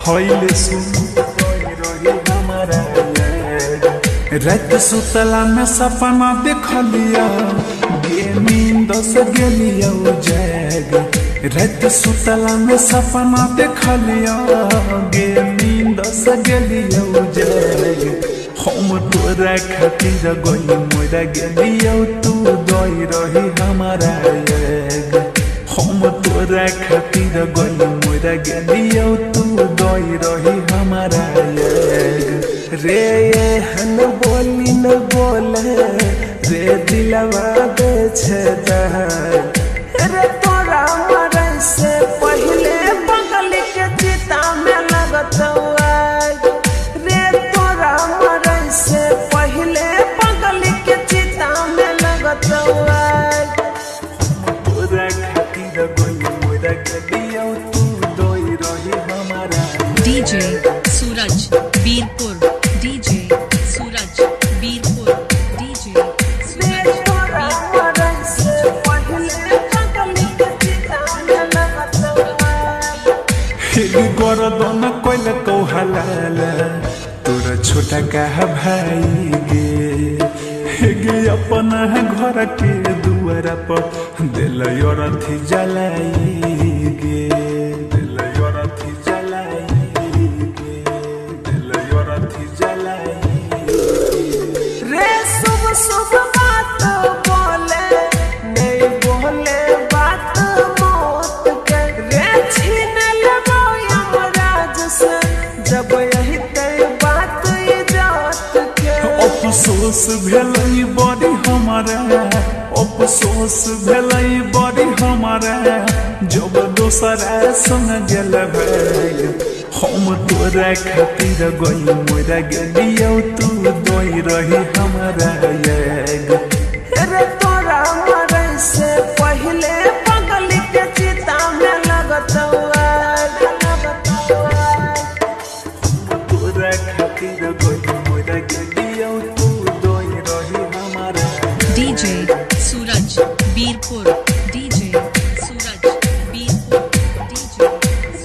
होइले सुन रही हमारा रात सुतला में सपना देखलिया गे नींद से गेलिया जाग। रात सुतला में सपना देखलिया गे नींद से गेलिया जाग। हम तोरा खातिर गई मोरा गेलिया तू दई रही हमारा हम तोरा खातिर गई मोरा गेलिया तू दई रही हमारा रे हन बोली न बोले रे दिलवा दे रे तोरा मरे से पहले बगल के चिता में लगत रे तोरा मरे से पहले बगल के चिता में लगत तोरा खातिर गई मोरा गेलिया तू दई रही हमारा। डीजे सूरज बीरपुर डीजे सूरज बीरपुर डीजे सूरज गरदन कोइल कौहलाल तोरा छोटा कह भाई गे अपना घर के दुआरा पर दिल अरथी जलाई गे दिल अरथी जलाई गे दिल अरथी जलाई रे शुभ शुभ बात बोले नहीं बोले बात मौत के रे छीन लेबो यमराज से जब यही तय बात इजात के। अफसोस भेलै बड़ी हमारा अफसोस भेलै बड़ी हमारा जब दोसरा संग गेल भाई। हम तोरा खातिर गई मोरा गेलिया तू दई रही हमारा रे तोरा मरे से पहले बगल के चिता में लगत तोरा खातिर गई मोरा गेलिया तू दई रही हमारा। डीजे सूरज बीरपुर डीजे सूरज बीरपुर डीजे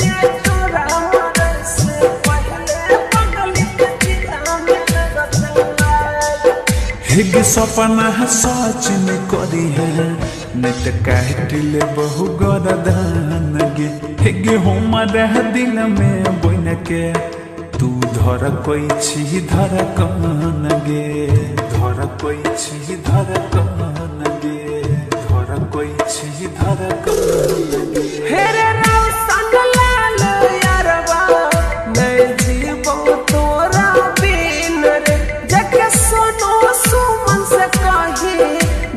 रे तोरा मरे से पहले बगल के चिता में लगत हिग सपना सच में करी है नहीं तो काटिले बहु गरदान गे हिग हमारा दिल में बन के तू धर कोई छी धर कान गे धर कोई छी धर कान गे धर कोई छी धर कान गे। हेरे रौशन लाल यारवा नहीं जीवो तोरा बिन रे जके सुनो सुमन से कही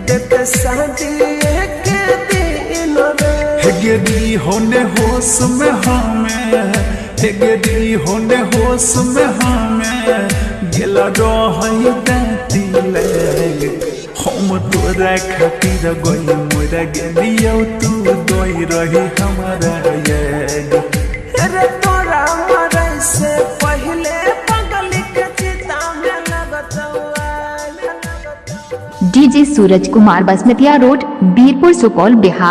देते शादी के दिन रे। हेगेदी होने होश में हमें हेगेदी होने होश में हमें गेला रही दाती लग। हम तोरा खातिर गई मोरा गेलिया तू दई रही हमारा रे तोरा मरे से पहले बगल के चिता में लगत डीजे सूरज कुमार बसमतिया रोड बीरपुर सुपौल बिहार।